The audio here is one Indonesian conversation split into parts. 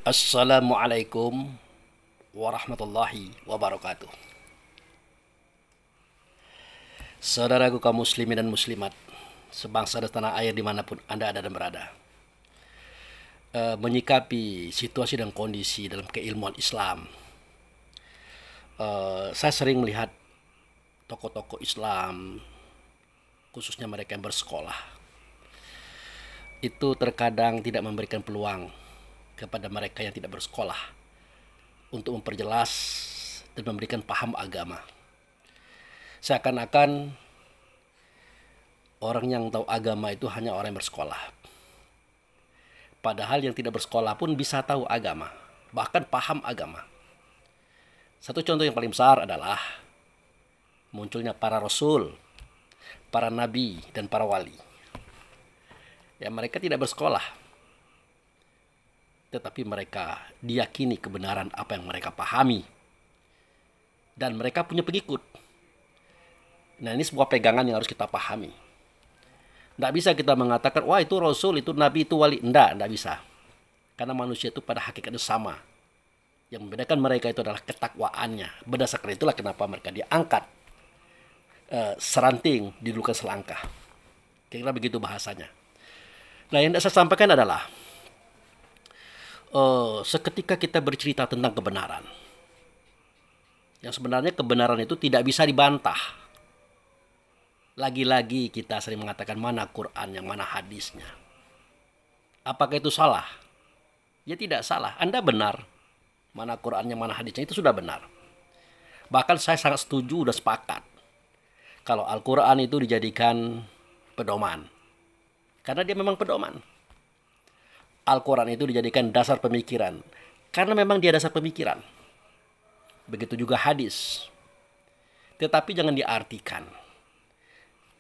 Assalamualaikum warahmatullahi wabarakatuh. Saudaraku kaum muslimin dan muslimat, sebangsa dan tanah air dimanapun Anda ada dan berada. Menyikapi situasi dan kondisi dalam keilmuan Islam, saya sering melihat tokoh-tokoh Islam, khususnya mereka yang bersekolah, itu terkadang tidak memberikan peluang kepada mereka yang tidak bersekolah untuk memperjelas dan memberikan paham agama. Seakan-akan orang yang tahu agama itu hanya orang yang bersekolah. Padahal yang tidak bersekolah pun bisa tahu agama, bahkan paham agama. Satu contoh yang paling besar adalah munculnya para rasul, para nabi, dan para wali. Ya, mereka tidak bersekolah, tetapi mereka diyakini kebenaran apa yang mereka pahami. Dan mereka punya pengikut. Nah, ini sebuah pegangan yang harus kita pahami. Tidak bisa kita mengatakan, wah itu rasul, itu nabi, itu wali. Tidak bisa. Karena manusia itu pada hakikatnya sama. Yang membedakan mereka itu adalah ketakwaannya. Berdasarkan itulah kenapa mereka diangkat seranting, didulukan selangkah. Kira-kira begitu bahasanya. Nah, yang saya sampaikan adalah seketika kita bercerita tentang kebenaran, yang sebenarnya kebenaran itu tidak bisa dibantah. Lagi-lagi kita sering mengatakan mana Quran, yang mana hadisnya. Apakah itu salah? Ya tidak salah, Anda benar. Mana Quran, yang mana hadisnya, itu sudah benar. Bahkan saya sangat setuju dan sepakat kalau Al-Quran itu dijadikan pedoman. Karena dia memang pedoman. Al-Quran itu dijadikan dasar pemikiran. Karena memang dia dasar pemikiran. Begitu juga hadis. Tetapi jangan diartikan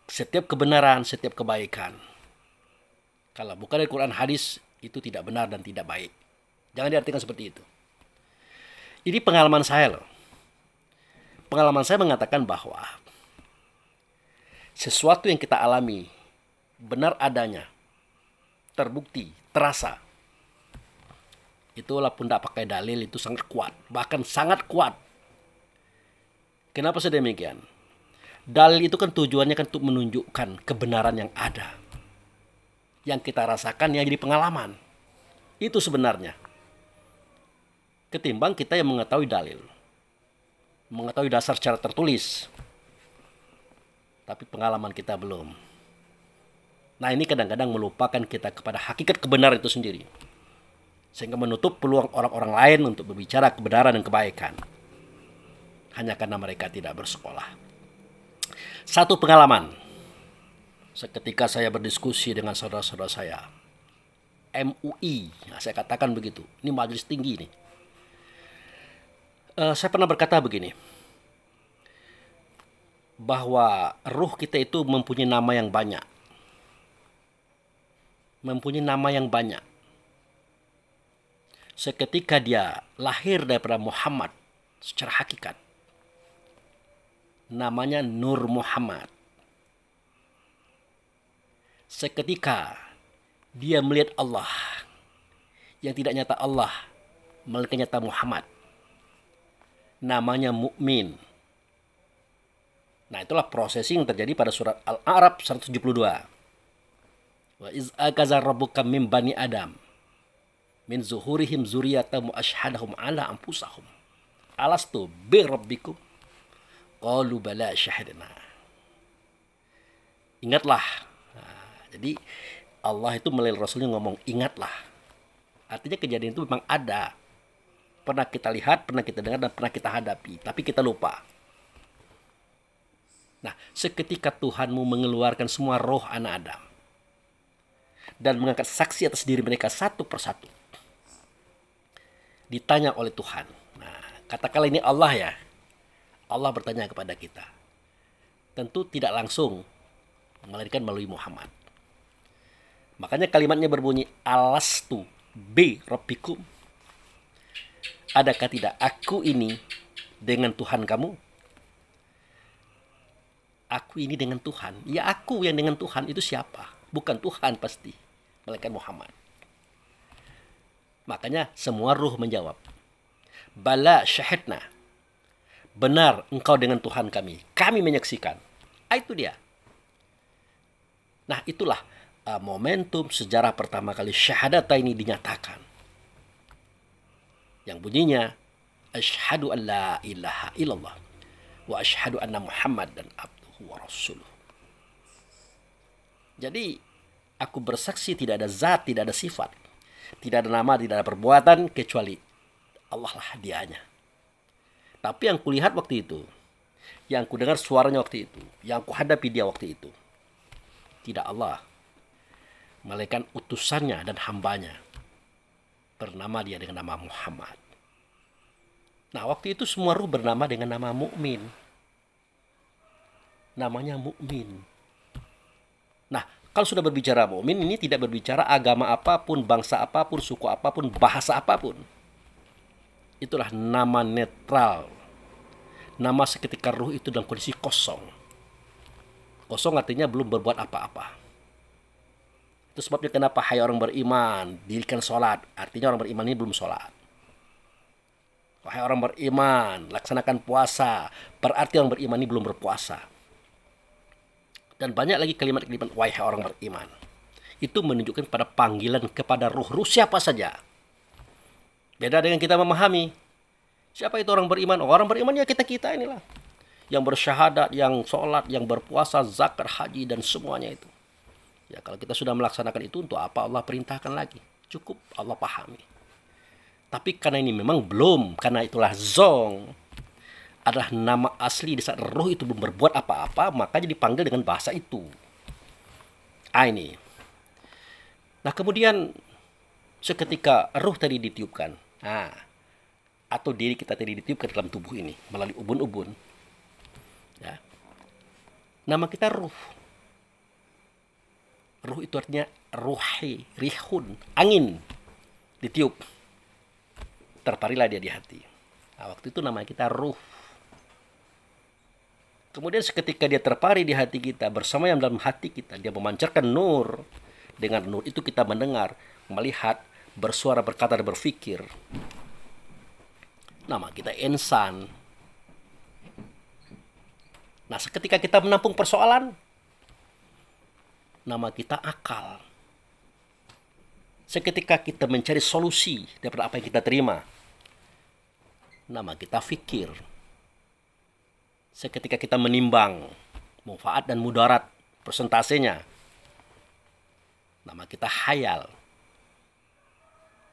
setiap kebenaran, setiap kebaikan, kalau bukan dari Quran hadis, itu tidak benar dan tidak baik. Jangan diartikan seperti itu. Ini pengalaman saya loh. Pengalaman saya mengatakan bahwa sesuatu yang kita alami benar adanya, terbukti, terasa, itulah pun tidak pakai dalil, itu sangat kuat, bahkan sangat kuat. Kenapa sedemikian? Dalil itu kan tujuannya kan untuk menunjukkan kebenaran yang ada, yang kita rasakan, yang jadi pengalaman. Itu sebenarnya. Ketimbang kita yang mengetahui dalil, mengetahui dasar secara tertulis, tapi pengalaman kita belum. Nah, ini kadang-kadang melupakan kita kepada hakikat kebenaran itu sendiri, sehingga menutup peluang orang-orang lain untuk berbicara kebenaran dan kebaikan, hanya karena mereka tidak bersekolah. Satu pengalaman, seketika saya berdiskusi dengan saudara-saudara saya, MUI, nah, saya katakan begitu, ini majelis tinggi nih. Saya pernah berkata begini, bahwa ruh kita itu mempunyai nama yang banyak. Mempunyai nama yang banyak. Seketika dia lahir daripada Muhammad secara hakikat, namanya Nur Muhammad. Seketika dia melihat Allah, yang tidak nyata Allah, melainkan nyata Muhammad, namanya Mukmin. Nah, itulah prosesi yang terjadi pada surat Al-A'raf 172. Wa iz akaza rabbuka min bani Adam min zuhurihim zuriyatahum ashhadahum ala anfusahum alastu bi rabbikum qalu bala syahidna. Ingatlah. Nah, jadi Allah itu melalui Rasulnya ngomong ingatlah. Artinya kejadian itu memang ada, pernah kita lihat, pernah kita dengar, dan pernah kita hadapi, tapi kita lupa. Nah, seketika Tuhanmu mengeluarkan semua roh anak Adam dan mengangkat saksi atas diri mereka satu persatu, ditanya oleh Tuhan. Nah, katakanlah ini Allah ya. Allah bertanya kepada kita. Tentu tidak langsung, melainkan melalui Muhammad. Makanya kalimatnya berbunyi, alastu bi rabbikum. Adakah tidak aku ini dengan Tuhan kamu? Aku ini dengan Tuhan. Ya, aku yang dengan Tuhan itu siapa? Bukan Tuhan pasti, melainkan Muhammad. Makanya semua ruh menjawab, bala syahidna, benar engkau dengan Tuhan kami menyaksikan. Itu dia. Nah itulah momentum sejarah pertama kali syahadat ini dinyatakan. Yang bunyinya, asyhadu an la ilaha illallah wa asyhadu anna Muhammad dan abduhu wa rasuluh. Jadi aku bersaksi tidak ada zat, tidak ada sifat, tidak ada nama, tidak ada perbuatan kecuali Allah lah dianya. Tapi yang kulihat waktu itu, yang kudengar suaranya waktu itu, yang kuhadapi dia waktu itu, tidak Allah, melainkan utusannya dan hambanya, bernama dia dengan nama Muhammad. Nah waktu itu semua ruh bernama dengan nama mukmin. Namanya mukmin. Nah kalau sudah berbicara mukmin, ini tidak berbicara agama apapun, bangsa apapun, suku apapun, bahasa apapun. Itulah nama netral. Nama seketika ruh itu dalam kondisi kosong. Kosong artinya belum berbuat apa-apa. Itu sebabnya kenapa hai orang beriman, dirikan sholat. Artinya orang beriman ini belum sholat. Wahai orang beriman, laksanakan puasa. Berarti orang beriman ini belum berpuasa. Dan banyak lagi kalimat-kalimat wahai orang beriman. Itu menunjukkan pada panggilan kepada ruh siapa saja. Beda dengan kita memahami. Siapa itu orang beriman? Orang beriman ya kita-kita inilah. Yang bersyahadat, yang sholat, yang berpuasa, zakat, haji, dan semuanya itu. Ya kalau kita sudah melaksanakan itu, untuk apa Allah perintahkan lagi? Cukup Allah pahami. Tapi karena ini memang belum, karena itulah zong, adalah nama asli di saat roh itu belum berbuat apa-apa, makanya dipanggil dengan bahasa itu. Ini. Nah kemudian seketika roh tadi ditiupkan, atau diri kita tadi ditiupkan dalam tubuh ini melalui ubun-ubun, ya, nama kita ruh. Ruh itu artinya ruhi, rihun, angin, ditiup. Terparilah dia di hati. Nah, waktu itu nama kita ruh. Kemudian seketika dia terpari di hati kita, bersama yang dalam hati kita, dia memancarkan nur. Dengan nur itu kita mendengar, melihat, bersuara, berkata, dan berpikir. Nama kita insan. Nah seketika kita menampung persoalan, nama kita akal. Seketika kita mencari solusi daripada apa yang kita terima, nama kita fikir. Seketika kita menimbang manfaat dan mudarat persentasenya, nama kita khayal.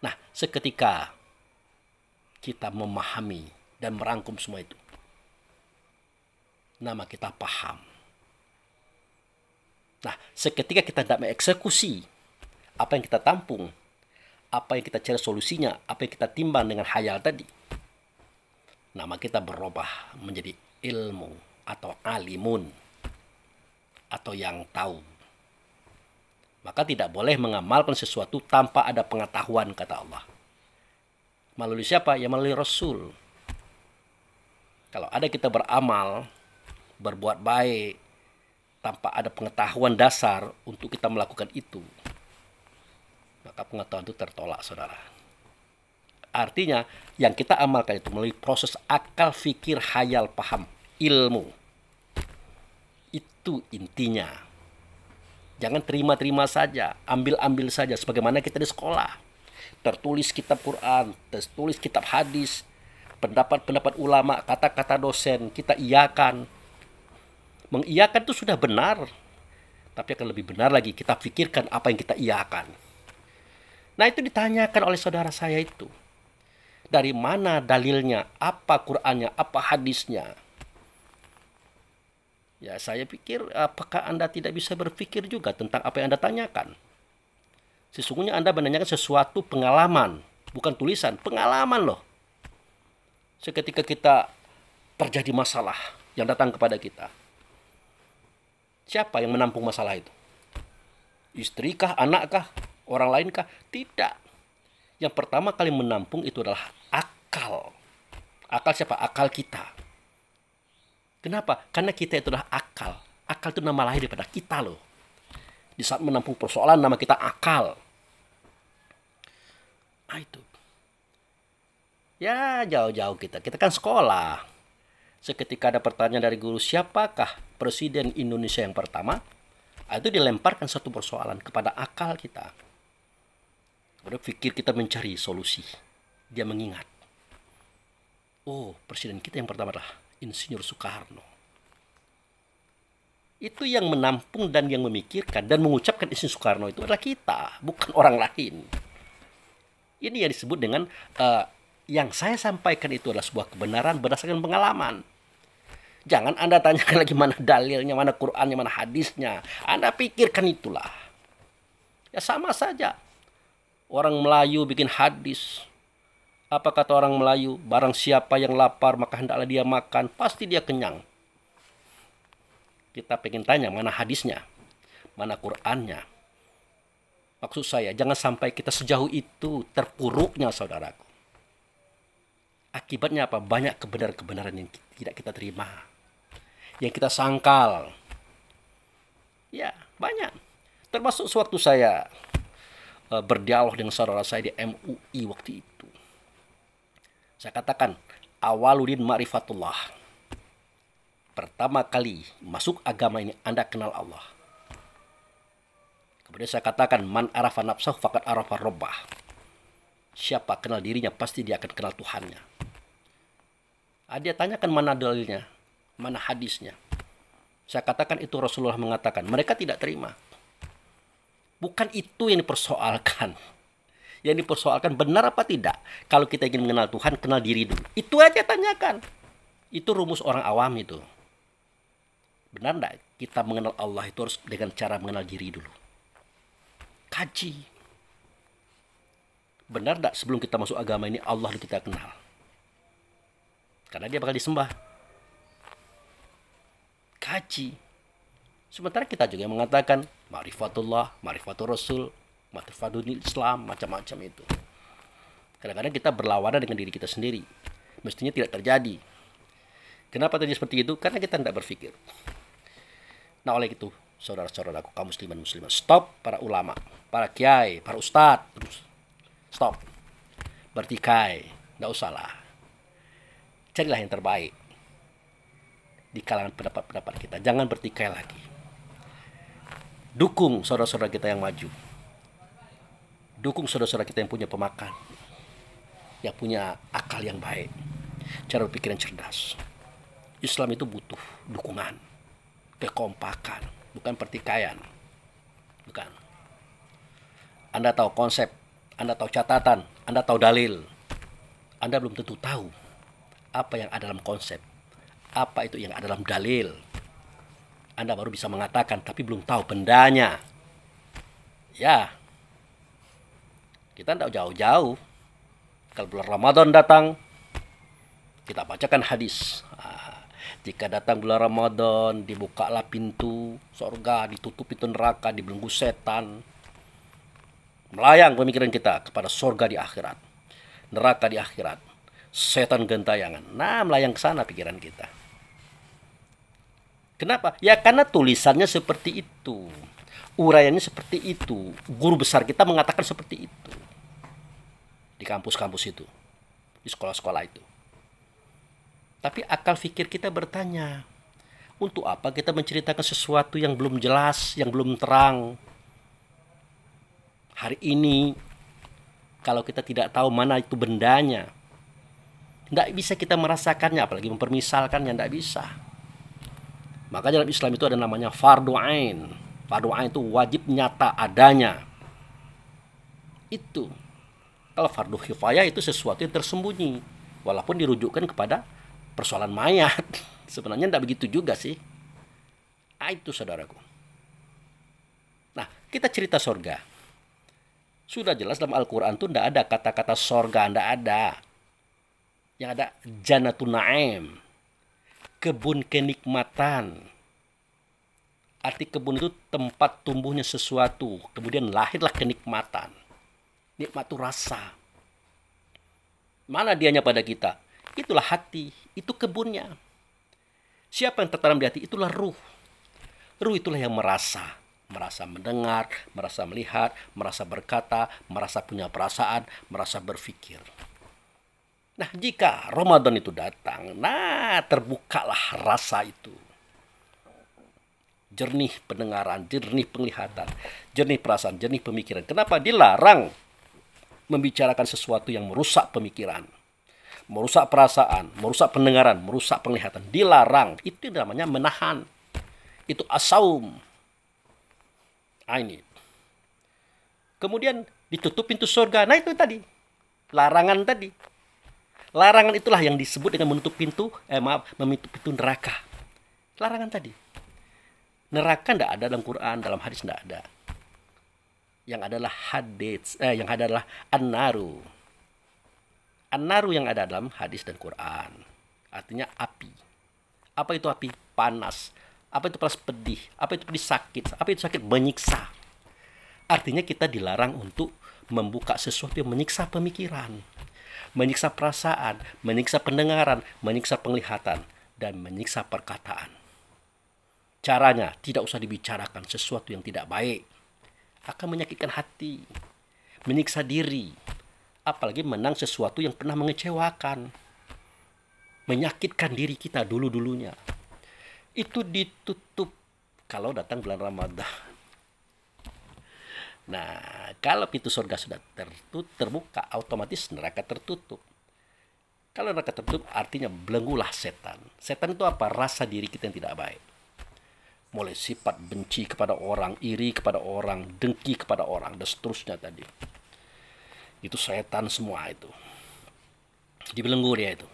Nah, seketika kita memahami dan merangkum semua itu, nama kita paham. Nah, seketika kita tidak mengeksekusi apa yang kita tampung, apa yang kita cari solusinya, apa yang kita timbang dengan khayal tadi, nama kita berubah menjadi ilmu atau alimun atau yang tahu. Maka tidak boleh mengamalkan sesuatu tanpa ada pengetahuan, kata Allah. Melalui siapa? Ya melalui Rasul. Kalau ada kita beramal, berbuat baik, tanpa ada pengetahuan dasar untuk kita melakukan itu, maka pengetahuan itu tertolak, saudara. Artinya, yang kita amalkan itu melalui proses akal, fikir, khayal, paham, ilmu. Itu intinya. Jangan terima-terima saja, ambil-ambil saja, sebagaimana kita di sekolah. Tertulis kitab Quran, tertulis kitab hadis, pendapat-pendapat ulama, kata-kata dosen, kita iakan. Mengiyakan itu sudah benar, tapi akan lebih benar lagi kita pikirkan apa yang kita iakan. Nah itu ditanyakan oleh saudara saya itu. Dari mana dalilnya, apa Qur'annya, apa hadisnya? Ya saya pikir apakah Anda tidak bisa berpikir juga tentang apa yang Anda tanyakan? Sesungguhnya Anda menanyakan sesuatu pengalaman, bukan tulisan, pengalaman loh. Seketika kita terjadi masalah yang datang kepada kita, siapa yang menampung masalah itu? Istrikah, anakkah, orang lainkah? Tidak. Yang pertama kali menampung itu adalah akal. Akal siapa? Akal kita. Kenapa? Karena kita itu adalah akal. Akal itu nama lahir daripada kita loh. Di saat menampung persoalan, nama kita akal. Itu. Ya jauh-jauh kita kan sekolah. Seketika ada pertanyaan dari guru, siapakah presiden Indonesia yang pertama? Itu dilemparkan satu persoalan kepada akal kita. Berpikir kita mencari solusi. Dia mengingat. Oh, presiden kita yang pertama adalah Insinyur Soekarno. Itu yang menampung dan yang memikirkan dan mengucapkan Insinyur Soekarno itu adalah kita, bukan orang lain. Ini yang disebut dengan yang saya sampaikan itu adalah sebuah kebenaran berdasarkan pengalaman. Jangan Anda tanyakan lagi mana dalilnya, mana Qur'annya, mana hadisnya. Anda pikirkan itulah. Ya sama saja. Orang Melayu bikin hadis. Apa kata orang Melayu? Barang siapa yang lapar maka hendaklah dia makan. Pasti dia kenyang. Kita pengen tanya mana hadisnya, mana Qur'annya. Maksud saya jangan sampai kita sejauh itu terpuruknya saudaraku. Akibatnya apa? Banyak kebenaran-kebenaran yang tidak kita terima. Yang kita sangkal. Ya, banyak. Termasuk sewaktu saya berdialog dengan saudara saya di MUI waktu itu. Saya katakan, awaludin ma'rifatullah. Pertama kali masuk agama ini Anda kenal Allah. Kemudian saya katakan, man arafa nafsahu faqad arafa rabbah. Siapa kenal dirinya pasti dia akan kenal Tuhannya. Dia tanyakan mana dalilnya, mana hadisnya. Saya katakan itu Rasulullah mengatakan. Mereka tidak terima. Bukan itu yang dipersoalkan. Yang dipersoalkan benar apa tidak. Kalau kita ingin mengenal Tuhan, kenal diri dulu. Itu aja tanyakan. Itu rumus orang awam itu. Benar enggak kita mengenal Allah itu harus dengan cara mengenal diri dulu. Kaji. Benar enggak sebelum kita masuk agama ini Allah kita kenal. Karena dia bakal disembah. Kaji. Sementara kita juga mengatakan ma'rifatullah, ma'rifatul Rasul, ma'rifatul Islam, macam-macam itu. Kadang-kadang kita berlawanan dengan diri kita sendiri. Mestinya tidak terjadi. Kenapa terjadi seperti itu? Karena kita tidak berpikir. Nah oleh itu, saudara-saudaraku, kaum musliman muslimat, stop para ulama, para kiai, para ustadz, terus stop. Bertikai, tidak usahlah. Carilah yang terbaik di kalangan pendapat-pendapat kita. Jangan bertikai lagi. Dukung saudara-saudara kita yang maju. Dukung saudara-saudara kita yang punya pemakan. Yang punya akal yang baik. Cara berpikir yang cerdas. Islam itu butuh dukungan. Kekompakan. Bukan pertikaian. Bukan. Anda tahu konsep. Anda tahu catatan. Anda tahu dalil. Anda belum tentu tahu apa yang ada dalam konsep. Apa itu yang ada dalam dalil. Anda baru bisa mengatakan, tapi belum tahu bendanya. Ya, kita tidak jauh-jauh. Kalau bulan Ramadan datang, kita bacakan hadis. Jika datang bulan Ramadan, dibukalah pintu surga, ditutup pintu neraka, dibelenggu setan. Melayang pemikiran kita kepada surga di akhirat, neraka di akhirat, setan gentayangan. Nah, melayang ke sana pikiran kita. Kenapa? Ya karena tulisannya seperti itu. Uraiannya seperti itu. Guru besar kita mengatakan seperti itu. Di kampus-kampus itu. Di sekolah-sekolah itu. Tapi akal fikir kita bertanya. Untuk apa kita menceritakan sesuatu yang belum jelas, yang belum terang? Hari ini, kalau kita tidak tahu mana itu bendanya, tidak bisa kita merasakannya, apalagi mempermisalkannya, tidak bisa. Maka dalam Islam itu ada namanya fardu ain. Fardu ain itu wajib nyata adanya. Itu. Kalau fardu kifayah itu sesuatu yang tersembunyi. Walaupun dirujukkan kepada persoalan mayat. Sebenarnya tidak begitu juga sih. Itu saudaraku. Nah, kita cerita sorga. Sudah jelas dalam Al-Quran itu tidak ada kata-kata sorga. Tidak ada. Yang ada Jannatun Na'im. Kebun kenikmatan. Arti kebun itu tempat tumbuhnya sesuatu. Kemudian lahirlah kenikmatan. Nikmat itu rasa. Mana dianya pada kita? Itulah hati. Itu kebunnya. Siapa yang tertanam di hati? Itulah ruh. Ruh itulah yang merasa. merasa mendengar, merasa melihat, merasa berkata, merasa punya perasaan, merasa berpikir. Nah, jika Ramadan itu datang, nah terbukalah rasa itu. Jernih pendengaran, jernih penglihatan, jernih perasaan, jernih pemikiran. Kenapa dilarang membicarakan sesuatu yang merusak pemikiran, merusak perasaan, merusak pendengaran, merusak penglihatan? Dilarang. Itu namanya menahan. Itu as-saum. Ini. Kemudian ditutup pintu surga. Nah, itu tadi. Larangan tadi. Larangan itulah yang disebut dengan menutup pintu, menutup pintu neraka. Larangan tadi. Neraka tidak ada dalam Quran, dalam hadis tidak ada. Yang adalah yang adalah an-naru. An-naru yang ada dalam hadis dan Quran. Artinya api. Apa itu api? Panas. Apa itu panas? Pedih. Apa itu pedih? Sakit. Apa itu sakit? Menyiksa. Artinya kita dilarang untuk membuka sesuatu yang menyiksa pemikiran, menyiksa perasaan, menyiksa pendengaran, menyiksa penglihatan, dan menyiksa perkataan. Caranya tidak usah dibicarakan sesuatu yang tidak baik. Akan menyakitkan hati, menyiksa diri. Apalagi menang sesuatu yang pernah mengecewakan, menyakitkan diri kita dulu-dulunya. Itu ditutup kalau datang bulan Ramadan. Nah, kalau pintu surga sudah terbuka, otomatis neraka tertutup. Kalau neraka tertutup, artinya belenggulah setan. Setan itu apa? Rasa diri kita yang tidak baik. Mulai sifat benci kepada orang, iri kepada orang, dengki kepada orang, dan seterusnya tadi. Itu setan semua itu. Dibelenggu dia itu.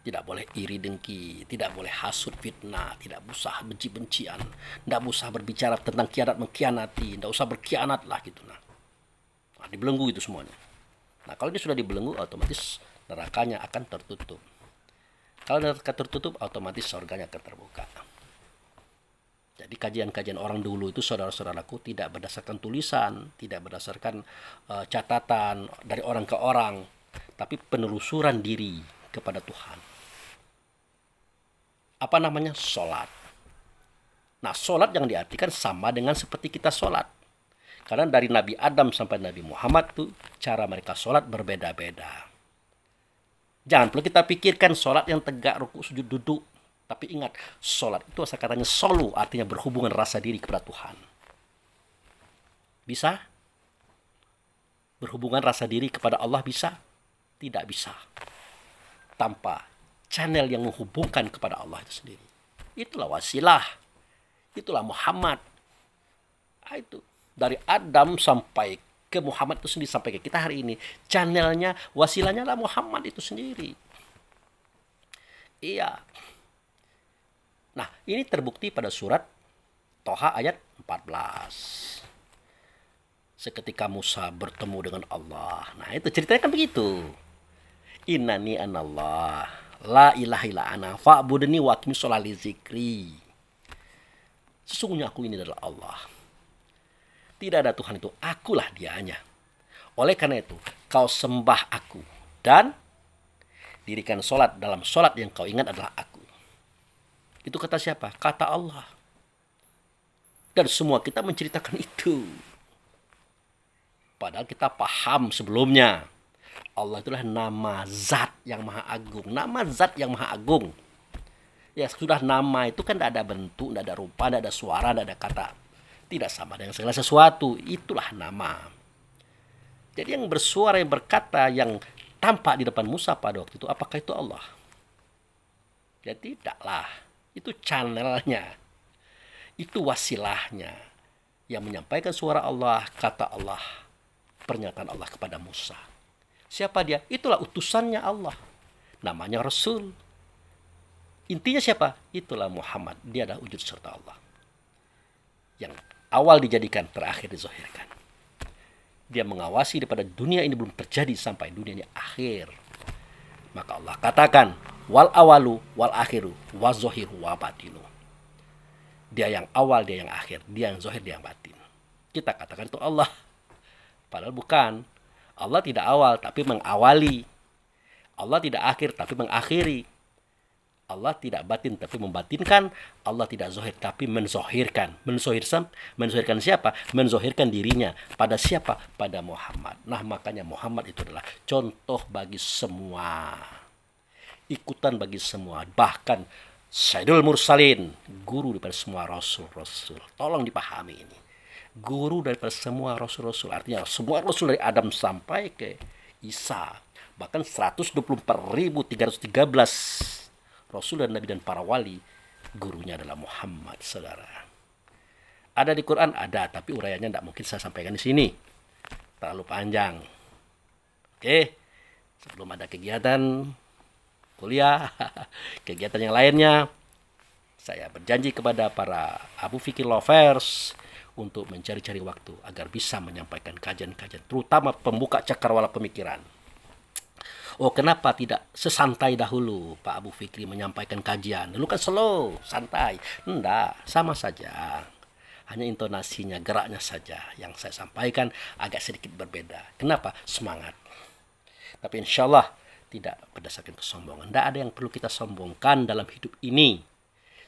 Tidak boleh iri dengki, tidak boleh hasut fitnah, tidak usah benci-bencian, tidak usah berbicara tentang kianat mengkhianati, tidak usah berkhianat lah gitu. Nah, dibelenggu itu semuanya. Nah, kalau dia sudah dibelenggu, otomatis nerakanya akan tertutup. Kalau neraka tertutup, otomatis surganya akan terbuka. Jadi kajian-kajian orang dulu itu, saudara-saudaraku, tidak berdasarkan tulisan, tidak berdasarkan catatan dari orang ke orang, tapi penelusuran diri kepada Tuhan. Apa namanya? Sholat. Nah, sholat yang diartikan sama dengan seperti kita sholat. Karena dari Nabi Adam sampai Nabi Muhammad tuh cara mereka sholat berbeda-beda. Jangan perlu kita pikirkan sholat yang tegak, ruku, sujud, duduk. Tapi ingat, sholat itu asal katanya solu, artinya berhubungan rasa diri kepada Tuhan. Bisa? Berhubungan rasa diri kepada Allah bisa? Tidak bisa. Tanpa channel yang menghubungkan kepada Allah itu sendiri. Itulah wasilah. Itulah Muhammad. Itu dari Adam sampai ke Muhammad itu sendiri, sampai ke kita hari ini. Channelnya, wasilahnya lah Muhammad itu sendiri. Iya. Nah, ini terbukti pada surat Toha ayat 14. Seketika Musa bertemu dengan Allah. Nah, itu ceritanya kan begitu. Innani anallah. La ilaha illa ana fa'budni wa aqimi sholata li zikri. Sesungguhnya aku ini adalah Allah. Tidak ada Tuhan itu, akulah dianya. Oleh karena itu, kau sembah aku dan dirikan sholat. Dalam sholat yang kau ingat adalah aku. Itu kata siapa? Kata Allah. Dan semua kita menceritakan itu. Padahal kita paham sebelumnya. Allah itulah nama zat yang maha agung. Nama zat yang maha agung. Ya, sudah nama itu kan tidak ada bentuk, tidak ada rupa, tidak ada suara, tidak ada kata. Tidak sama dengan segala sesuatu. Itulah nama. Jadi yang bersuara, yang berkata, yang tampak di depan Musa pada waktu itu, apakah itu Allah? Ya tidaklah. Itu channelnya. Itu wasilahnya. Yang menyampaikan suara Allah, kata Allah, pernyataan Allah kepada Musa. Siapa dia? Itulah utusannya Allah. Namanya Rasul. Intinya siapa? Itulah Muhammad. Dia adalah wujud serta Allah. Yang awal dijadikan, terakhir dizahirkan. Dia mengawasi daripada dunia ini belum terjadi sampai dunia ini akhir. Maka Allah katakan, wal awalu wal akhiru wa zohiru wa batinu. Dia yang awal, dia yang akhir. Dia yang zohir, dia yang batin. Kita katakan itu Allah. Padahal bukan. Allah tidak awal, tapi mengawali. Allah tidak akhir, tapi mengakhiri. Allah tidak batin tapi membatinkan, Allah tidak zohir tapi menzohirkan. Menzohirkan siapa? Menzohirkan dirinya. Pada siapa? Pada Muhammad. Nah, makanya Muhammad itu adalah contoh bagi semua, ikutan bagi semua. Bahkan Sayyidul Mursalin, guru daripada semua rasul-rasul. Tolong dipahami ini. Guru daripada semua rasul-rasul. Artinya semua rasul dari Adam sampai ke Isa. Bahkan 124.313 Rasul dan Nabi dan para wali, gurunya adalah Muhammad, saudara. Ada di Quran? Ada, tapi uraiannya tidak mungkin saya sampaikan di sini. Terlalu panjang. Oke, sebelum ada kegiatan kuliah, kegiatan yang lainnya, saya berjanji kepada para Abu Fikir Lovers untuk mencari-cari waktu agar bisa menyampaikan kajian-kajian, terutama pembuka cakrawala pemikiran. Oh, kenapa tidak sesantai dahulu Pak Abu Fikri menyampaikan kajian? Dulu kan slow, santai. Enggak, sama saja. Hanya intonasinya, geraknya saja yang saya sampaikan agak sedikit berbeda. Kenapa? Semangat. Tapi insya Allah tidak berdasarkan kesombongan. Tidak ada yang perlu kita sombongkan dalam hidup ini.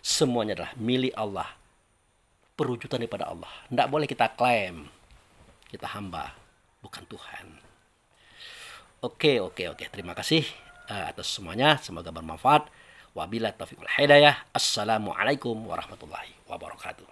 Semuanya adalah milik Allah. Perwujudan daripada Allah. Tidak boleh kita klaim. Kita hamba, bukan Tuhan. Oke. Terima kasih atas semuanya. Semoga bermanfaat. Wabillahi taufiq wal hidayah. Assalamualaikum warahmatullahi wabarakatuh.